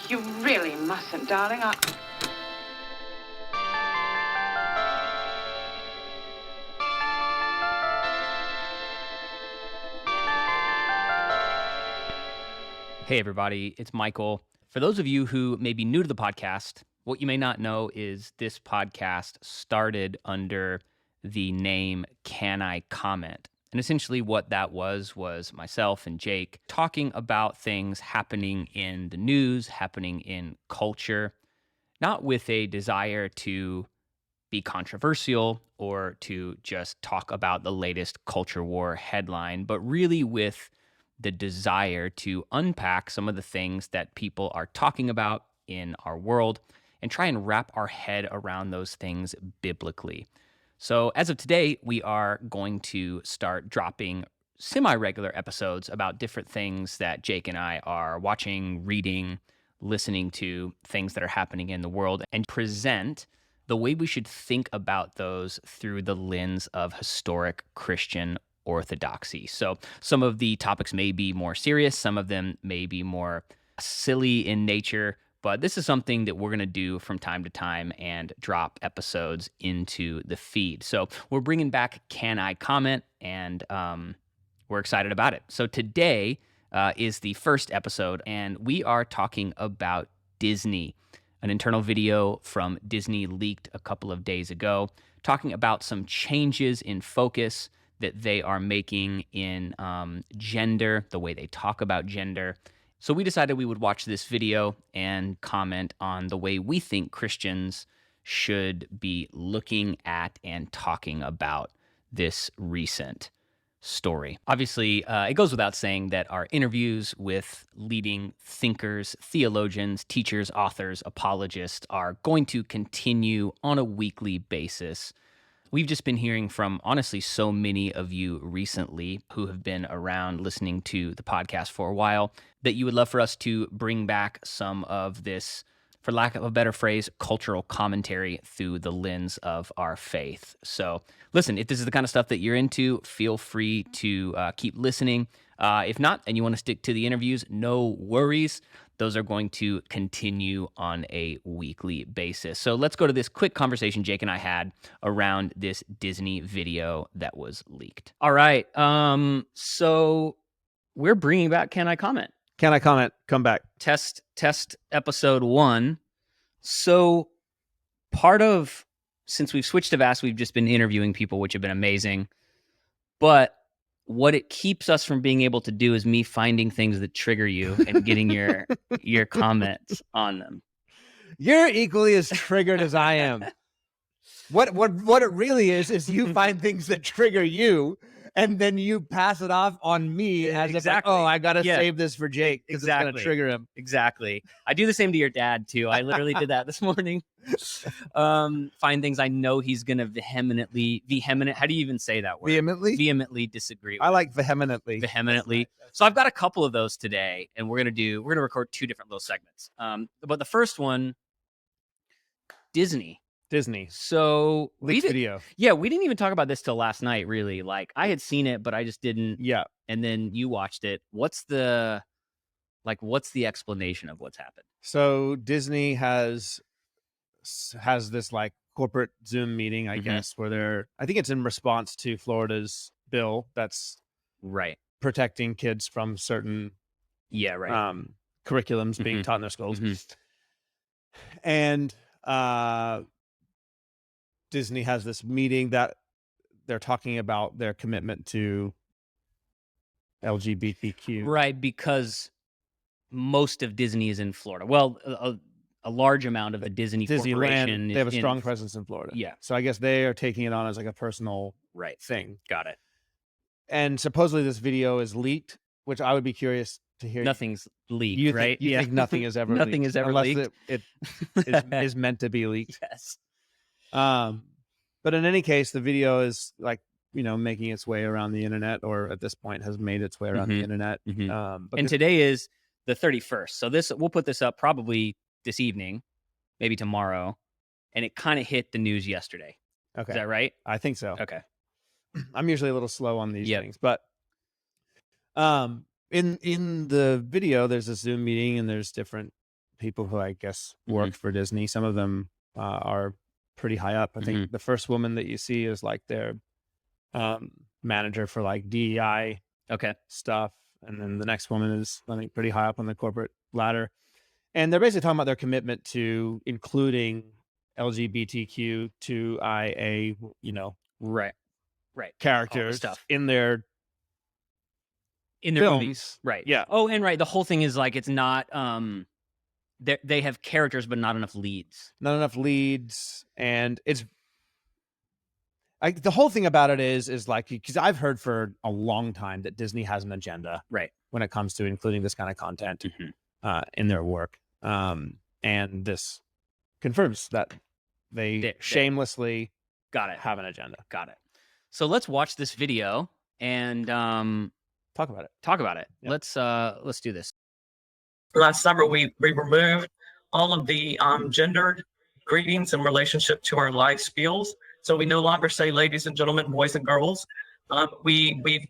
You really mustn't, darling. Hey everybody, it's Michael. For those of you who may be new to the podcast, what you may not know is this podcast started under the name Can I Comment? And essentially what that was myself and Jake talking about things happening in the news, happening in culture, not with a desire to be controversial or to just talk about the latest culture war headline, but really with the desire to unpack some of the things that people are talking about in our world and try and wrap our head around those things biblically. So, as of today, we are going to start dropping semi-regular episodes about different things that Jake and I are watching, reading, listening to, things that are happening in the world, and present the way we should think about those through the lens of historic Christian orthodoxy. So some of the topics may be more serious, some of them may be more silly in nature, but this is something that we're going to do from time to time and drop episodes into the feed. So we're bringing back Can I Comment? And we're excited about it. So today is the first episode, and we are talking about Disney. An internal video from Disney leaked a couple of days ago, talking about some changes in focus that they are making in gender, the way they talk about gender. So we decided we would watch this video and comment on the way we think Christians should be looking at and talking about this recent story. Obviously, it goes without saying that our interviews with leading thinkers, theologians, teachers, authors, apologists are going to continue on a weekly basis. We've just been hearing from, honestly, so many of you recently who have been around listening to the podcast for a while that you would love for us to bring back some of this, for lack of a better phrase, cultural commentary through the lens of our faith. So listen, if this is the kind of stuff that you're into, feel free to keep listening. If not, and you want to stick to the interviews, no worries. Those are going to continue on a weekly basis. So let's go to this quick conversation Jake and I had around this Disney video that was leaked. All right. So we're bringing back Can I Comment? Can I comment? Come back. Test episode 1. So since we've switched to VAS, we've just been interviewing people, which have been amazing. But what it keeps us from being able to do is me finding things that trigger you and getting your comments on them. You're equally as triggered as I am. What it really is you find things that trigger you, and then you pass it off on me as if, like, oh, I gotta save this for Jake because it's gonna trigger him. Exactly. I do the same to your dad too. I literally did that this morning. Find things I know he's gonna vehemently. How do you even say that word? Vehemently disagree with. I like vehemently. Vehemently. So I've got a couple of those today, and we're gonna record 2 different little segments. But the first one, Disney. So video. Yeah, we didn't even talk about this till last night, really. Like, I had seen it, but I just didn't. Yeah. And then you watched it. What's the explanation of what's happened? So Disney has this like corporate Zoom meeting, I guess, where I think it's in response to Florida's bill that's right protecting kids from certain curriculums being taught in their schools. And Disney has this meeting that they're talking about their commitment to LGBTQ. Right, because most of Disney is in Florida. Well, a large amount of the Disney corporation. They have a strong presence in Florida. Yeah. So I guess they are taking it on as like a personal thing. Got it. And supposedly this video is leaked, which I would be curious to hear. Nothing's leaked, right? You think nothing is ever nothing leaked? is ever unless leaked. It is meant to be leaked. Yes. But in any case, the video is like, making its way around the internet, or at this point has made its way around the internet. And today is the 31st. So we'll put this up probably this evening, maybe tomorrow. And it kind of hit the news yesterday. Okay. Is that right? I think so. Okay. I'm usually a little slow on these things, but in the video, there's a Zoom meeting, and there's different people who I guess work for Disney. Some of them are pretty high up. I think the first woman that you see is like their manager for like DEI stuff, and then the next woman is, I think, pretty high up on the corporate ladder. And they're basically talking about their commitment to including LGBTQ2IA, right, characters stuff in their films. movies. Right. Yeah. Oh, and right. The whole thing is like, it's not, they have characters, but not enough leads. Not enough leads. And it's like, the whole thing about it is like, because I've heard for a long time that Disney has an agenda, right, when it comes to including this kind of content in their work. And this confirms that they shamelessly have an agenda. Got it. So let's watch this video and talk about it. Yep. Let's do this. Last summer, we removed all of the gendered greetings in relationship to our live spiels. So we no longer say ladies and gentlemen, boys and girls. We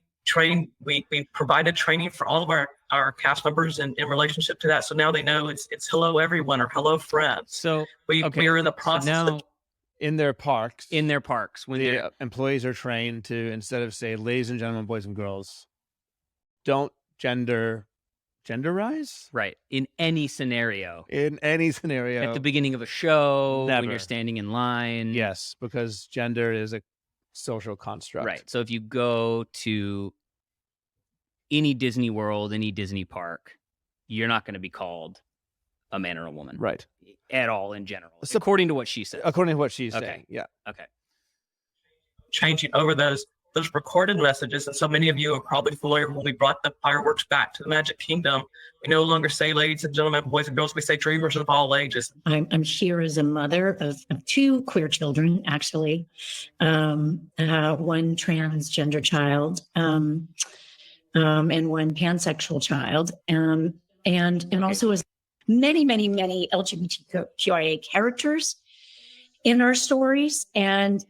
provided training for all of our cast members in relationship to that. So now they know it's hello everyone or hello friends. So we are in the process now, in their parks, when the employees are trained to, instead of say ladies and gentlemen, boys and girls, don't genderize, right, in any scenario. At the beginning of a show, never. When you're standing in line. Yes, because gender is a social construct. Right. So if you go to any Disney World, any Disney park, you're not going to be called a man or a woman. Right. At all in general. So, according to what she said. According to what she's saying. Yeah. Okay. Changing over those recorded messages. And so many of you are probably familiar when we brought the fireworks back to the Magic Kingdom. We no longer say ladies and gentlemen, boys and girls. We say dreamers of all ages. I'm here as a mother of two queer children, actually. One transgender child, and one pansexual child. And also as many LGBTQIA characters in our stories. And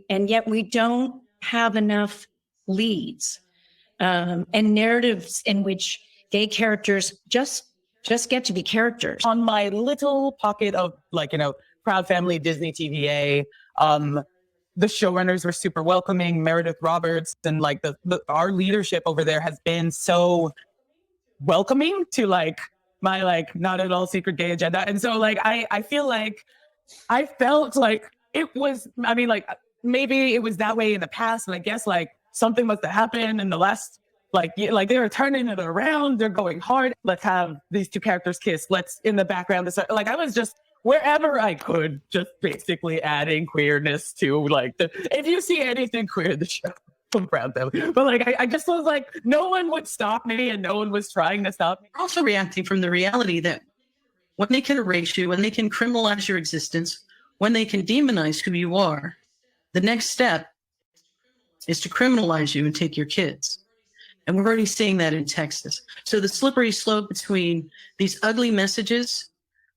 yet we don't have enough leads and narratives in which gay characters just get to be characters. On my little pocket of Proud Family Disney TVA, the showrunners were super welcoming. Meredith Roberts and our leadership over there has been so welcoming to my not at all secret gay agenda. And so I feel like I felt like it was, maybe it was that way in the past, and I guess something must have happened in the last, they were turning it around. They're going hard. Let's have these two characters kiss. Let's in the background. I was just wherever I could, just basically adding queerness to if you see anything queer in the show, I'm proud of them. But I just was no one would stop me, and no one was trying to stop me. Also reacting from the reality that when they can erase you, when they can criminalize your existence, when they can demonize who you are, the next step is to criminalize you and take your kids. And we're already seeing that in Texas. So the slippery slope between these ugly messages,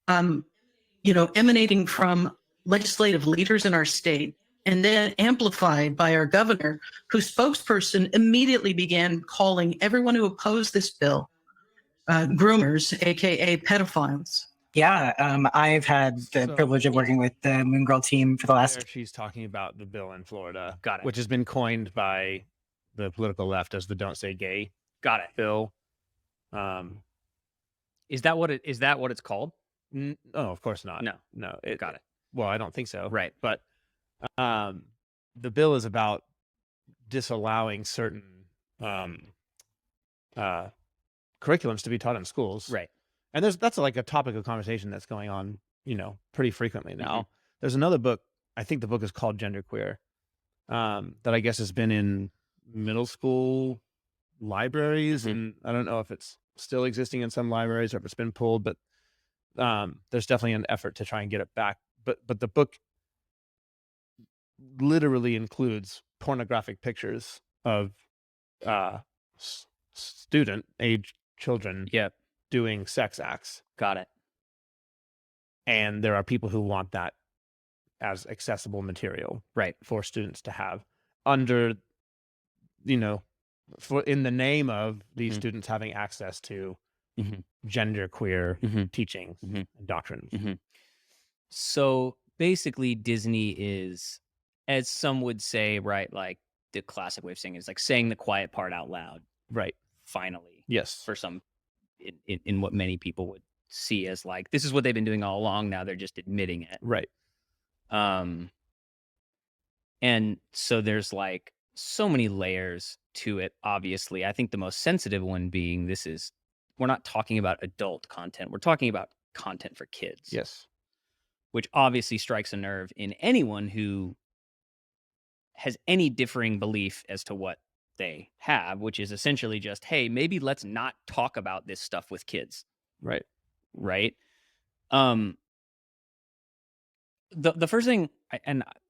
emanating from legislative leaders in our state, and then amplified by our governor, whose spokesperson immediately began calling everyone who opposed this bill groomers, aka pedophiles. Yeah, I've had the privilege of working with the Moon Girl team for the last. She's talking about the bill in Florida, Got it. which has been coined by the political left as the "Don't Say Gay" Got it. bill. Is that what it's called? No, of course not. No. Got it. Well, I don't think so. Right. But the bill is about disallowing certain curriculums to be taught in schools. Right. And that's a topic of conversation that's going on, pretty frequently now. There's another book, I think the book is called Genderqueer, that I guess has been in middle school libraries, and I don't know if it's still existing in some libraries or if it's been pulled, but there's definitely an effort to try and get it back. But the book literally includes pornographic pictures of student age children doing sex acts. Got it. And there are people who want that as accessible material, right, for students to have under, for in the name of these Mhm. students having access to Mhm. genderqueer Mhm. teachings Mhm. and doctrines. Mhm. So basically, Disney is, as some would say, right, like the classic way of saying it is like saying the quiet part out loud, Right. finally, Yes. for some, in what many people would see as like, this is what they've been doing all along. Now they're just admitting it. Right. And so there's like so many layers to it, obviously. I think the most sensitive one being we're not talking about adult content. We're talking about content for kids. Yes. Which obviously strikes a nerve in anyone who has any differing belief as to what they have, which is essentially just, hey, maybe let's not talk about this stuff with kids. Right. Right. The first thing,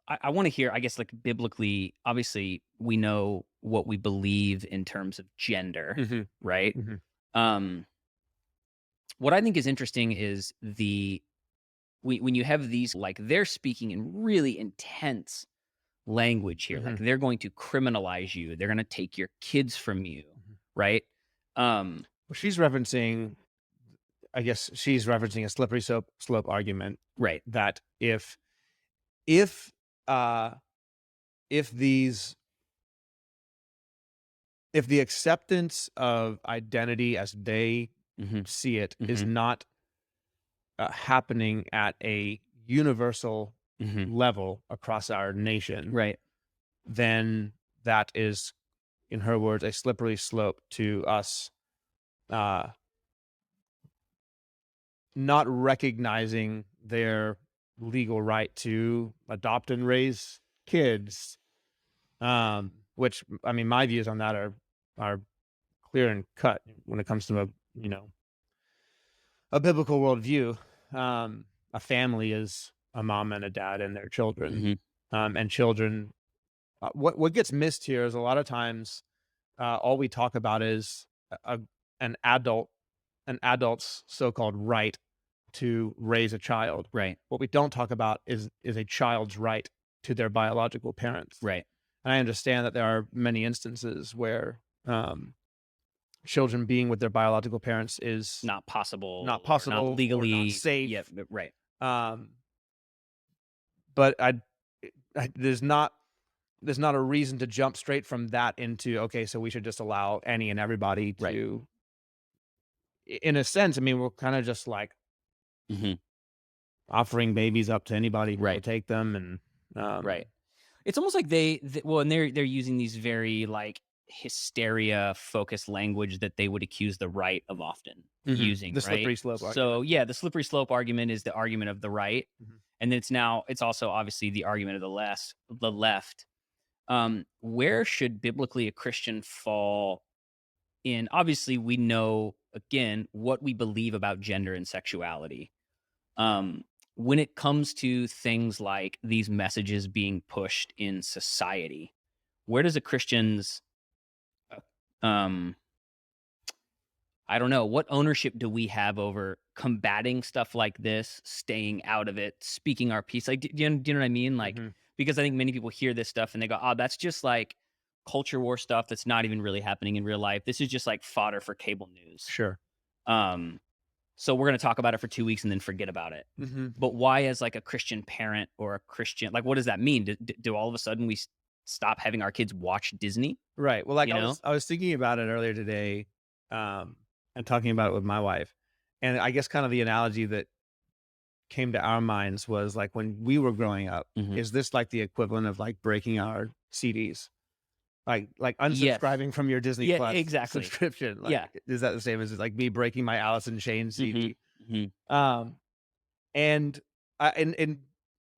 I want to hear, I guess, like biblically, obviously, we know what we believe in terms of gender, Mhm. right? Mhm. What I think is interesting is when you have these, like, they're speaking in really intense language here, like Mhm. they're going to criminalize you, they're going to take your kids from you, Mhm. right? Well, she's referencing, I guess she's referencing a slippery slope argument Right. that if uh if these if the acceptance of identity as they Mm-hmm. see it is Mhm. not happening at a universal Mm-hmm. level across our nation, Right. then that is, in her words, a slippery slope to us not recognizing their legal right to adopt and raise kids. Which, I mean, my views on that are clear and cut when it comes to a biblical worldview. A family is a mom and a dad and their children. Mm-hmm. And children, what gets missed here is a lot of times all we talk about is an adult's so-called right to raise a child. Right. What we don't talk about is a child's right to their biological parents. Right. And I understand that there are many instances where children being with their biological parents is Not possible. not or possible, Not or legally not safe. Yeah. Right. But there's not a reason to jump straight from that into, okay, so we should just allow any and everybody to. Right. In a sense, I mean, we're kind of just like Mm-hmm. offering babies up to anybody who will Right. take them, and Right. It's almost like and they're using these very like hysteria focused language that they would accuse the right of often using, the right? slippery slope So argument. yeah, the slippery slope argument is the argument of the right, Mhm. and then it's also obviously the argument of the left. Where should biblically a Christian fall in? Obviously, we know again what we believe about gender and sexuality. Um, when it comes to things like these messages being pushed in society, where does a Christian's, um, I don't know, what ownership do we have over combating stuff like this, staying out of it, speaking our piece? Like, do you know what I mean? Like, Mhm. because I think many people hear this stuff and they go, oh, that's just like culture war stuff that's not even really happening in real life. This is just like fodder for cable news. Sure. So we're going to talk about it for 2 weeks and then forget about it. Mm-hmm. But why, as like a Christian parent or a Christian, like, what does that mean? Do all of a sudden we stop having our kids watch Disney? Right. Well, like You know? I was thinking about it earlier today, and talking about it with my wife, and I guess kind of the analogy that came to our minds was like when we were growing up. Mhm. Is this like the equivalent of like breaking our CDs? Like Yes. unsubscribing from your Disney Yeah, Plus exactly. subscription. Like, Yeah. is that the same as like me breaking my Alice in Chains CD? Mhm. And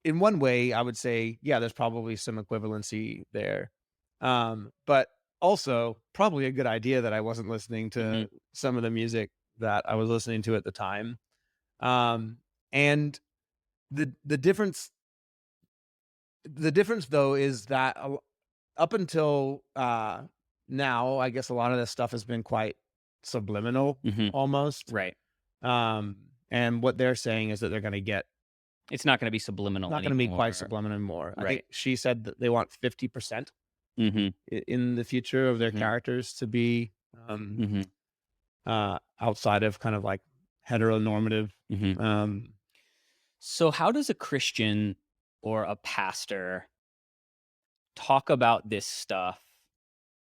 in one way, I would say, yeah, there's probably some equivalency there. But also probably a good idea that I wasn't listening to Mhm. some of the music that I was listening to at the time. And the difference though is that up until now, I guess a lot of this stuff has been quite subliminal, Mhm. almost. Right. And what they're saying is that they're going to get It's not going to be subliminal not going to be quite anymore. subliminal anymore. I Right. think she said that they want 50%. in the future of their characters to be outside of kind of like heteronormative. So how does a Christian or a pastor talk about this stuff,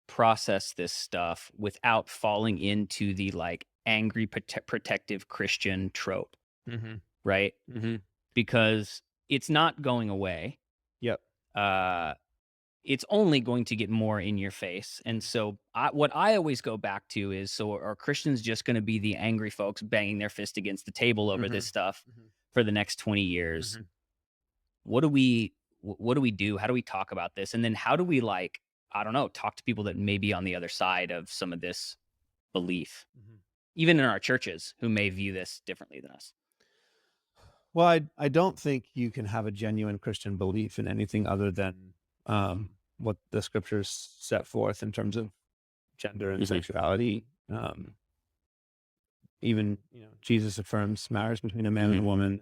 process this stuff without falling into the like angry protective Christian trope, right? Because it's not going away. Yep. It's only going to get more in your face. And so what I always go back to is, so are Christians just going to be the angry folks banging their fist against the table over this stuff for the next 20 years? What do we do? How do we talk about this? And then how do we, like, I don't know, talk to people that may be on the other side of some of this belief, even in our churches, who may view this differently than us? Well, I don't think you can have a genuine Christian belief in anything other than what the scriptures set forth in terms of gender and sexuality. Even, Jesus affirms marriage between a man and a woman.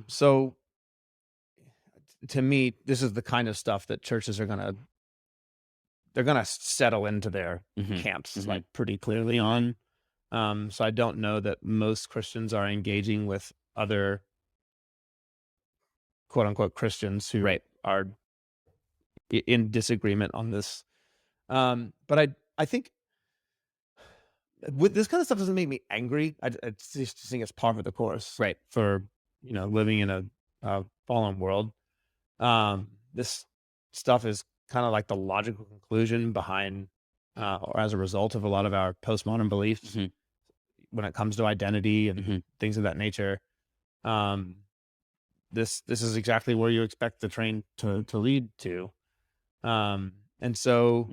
So to me, this is the kind of stuff that churches are they're gonna settle into their camps like pretty clearly on. So I don't know that most Christians are engaging with other quote unquote Christians who are in disagreement on this. But I think with this kind of stuff doesn't make me angry. I just think it's par for the course, right? For living in a fallen world. This stuff is kind of like the logical conclusion behind, or as a result of a lot of our postmodern beliefs when it comes to identity and things of that nature. This is exactly where you expect the train to lead to. And so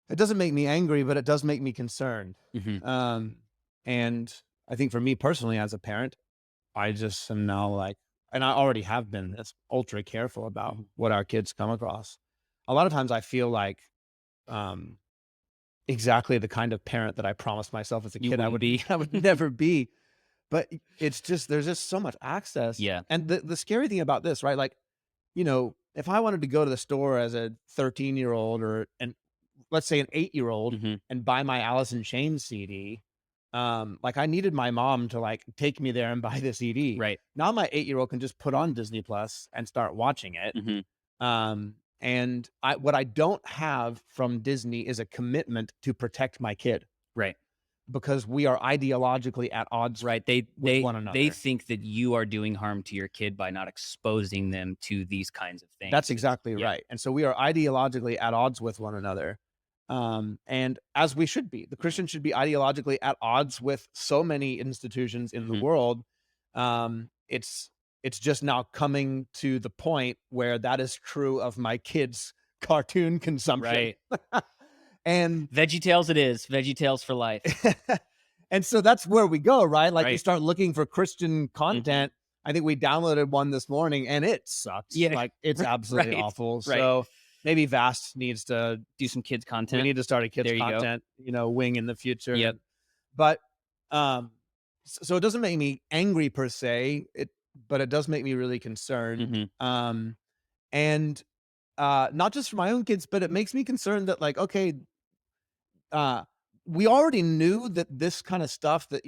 it doesn't make me angry, but it does make me concerned. And I think for me personally, as a parent, I just am now like, and I already have been this ultra careful about what our kids come across. A lot of times I feel like exactly the kind of parent that I promised myself as a kid I would never be. But it's just, there's just so much access. Yeah. And the scary thing about this, right? Like, if I wanted to go to the store as a 13-year-old and let's say an 8-year-old and buy my Alice in Chains CD, like I needed my mom to like take me there and buy the CD. Right. Now my 8-year-old can just put on Disney Plus and start watching it. And what I don't have from Disney is a commitment to protect my kid. Right. Because we are ideologically at odds with one another. They think that you are doing harm to your kid by not exposing them to these kinds of things. That's exactly right. And so we are ideologically at odds with one another. And as we should be, the Christians should be ideologically at odds with so many institutions in the world. It's just now coming to the point where that is true of my kids' cartoon consumption. Right. And VeggieTales it is. VeggieTales for life. And so that's where we go, right? Like you start looking for Christian content. I think we downloaded one this morning and it sucks. Yeah. Like it's absolutely awful. So maybe Vast needs to do some kids content. We need to start a kids content, wing in the future. Yep. But so it doesn't make me angry per se, but it does make me really concerned. And not just for my own kids, but it makes me concerned that like, okay, we already knew that this kind of stuff that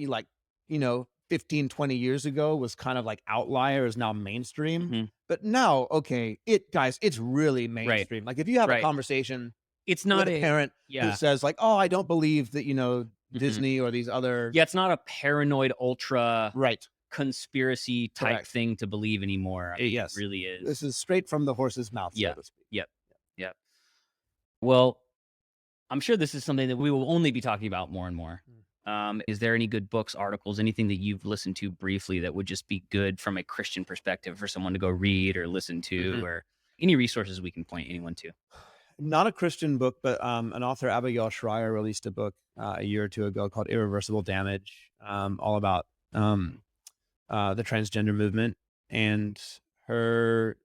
15, 20 years ago was kind of like outlier is now mainstream. But now, okay, it's really mainstream. Like if you have a conversation, it's not with a parent who says like, oh, I don't believe that, Disney or these other. Yeah, it's not a paranoid ultra conspiracy type thing to believe anymore. Yes. It really is. This is straight from the horse's mouth, so to speak. Yep. Well, I'm sure this is something that we will only be talking about more and more. Is there any good books, articles, anything that you've listened to briefly that would just be good from a Christian perspective for someone to go read or listen to, or any resources we can point anyone to? Not a Christian book, but an author, Abigail Schreier, released a book a year or two ago called Irreversible Damage, all about the transgender movement, and her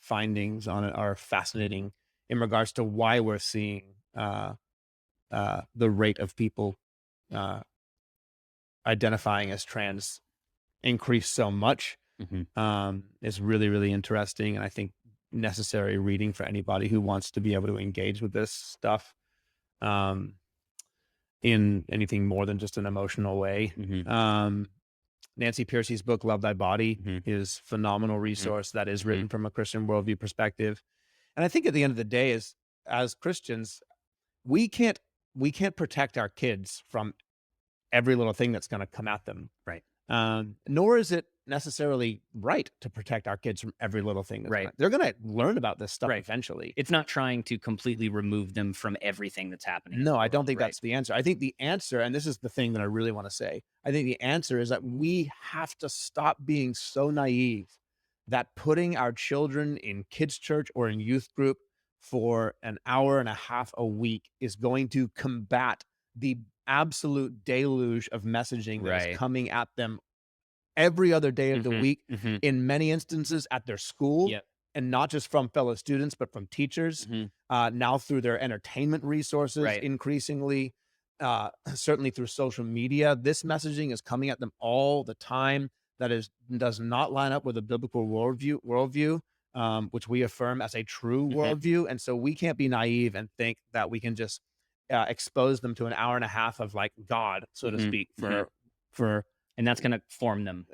findings on it are fascinating in regards to why we're seeing the rate of people identifying as trans increase so much. Is really, really interesting. And I think, necessary reading for anybody who wants to be able to engage with this stuff in anything more than just an emotional way. Nancy Pearcey's book, Love Thy Body, is a phenomenal resource that is written from a Christian worldview perspective. And I think at the end of the day, as Christians, we can't protect our kids from every little thing that's going to come at them. Right. Nor is it necessarily right to protect our kids from every little thing. They're going to learn about this stuff eventually. It's not trying to completely remove them from everything that's happening. No, I don't think that's the answer. I think the answer, and this is the thing that I really want to say, I think the answer is that we have to stop being so naive that putting our children in kids' church or in youth group for an hour and a half a week is going to combat the absolute deluge of messaging that is coming at them every other day of the week, in many instances at their school, and not just from fellow students, but from teachers, now through their entertainment resources, increasingly, certainly through social media. This messaging is coming at them all the time that does not line up with a biblical worldview, which we affirm as a true worldview. And so we can't be naive and think that we can just expose them to an hour and a half of like God, so to speak, and that's going to form them.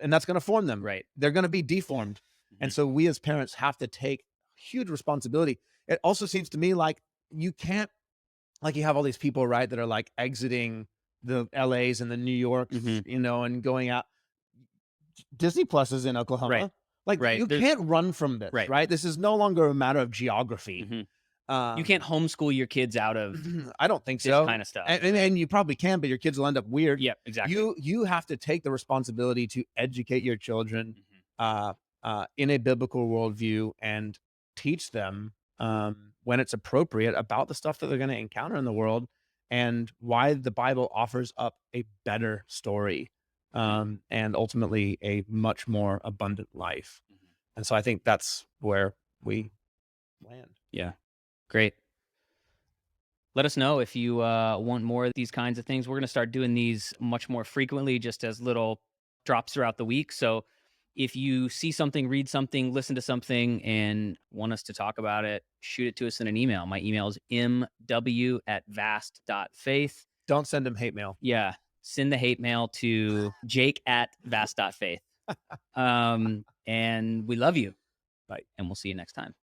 Right. They're going to be deformed. And so we as parents have to take huge responsibility. It also seems to me like you can't, like you have all these people, right, that are like exiting the LAs and the New Yorks, and going out. Disney Plus is in Oklahoma. You can't run from this, right? This is no longer a matter of geography. You can't homeschool your kids out of I don't think this so. kind of stuff. And you probably can, but your kids will end up weird. Yeah, exactly. You have to take the responsibility to educate your children in a biblical worldview and teach them when it's appropriate about the stuff that they're going to encounter in the world and why the Bible offers up a better story and ultimately a much more abundant life. And so I think that's where we land. Yeah. Great. Let us know if you want more of these kinds of things. We're going to start doing these much more frequently, just as little drops throughout the week. So if you see something, read something, listen to something, and want us to talk about it, shoot it to us in an email. My email is mw@vast.faith. Don't send them hate mail. Yeah. Send the hate mail to jake@vast.faith. And we love you. Bye. And we'll see you next time.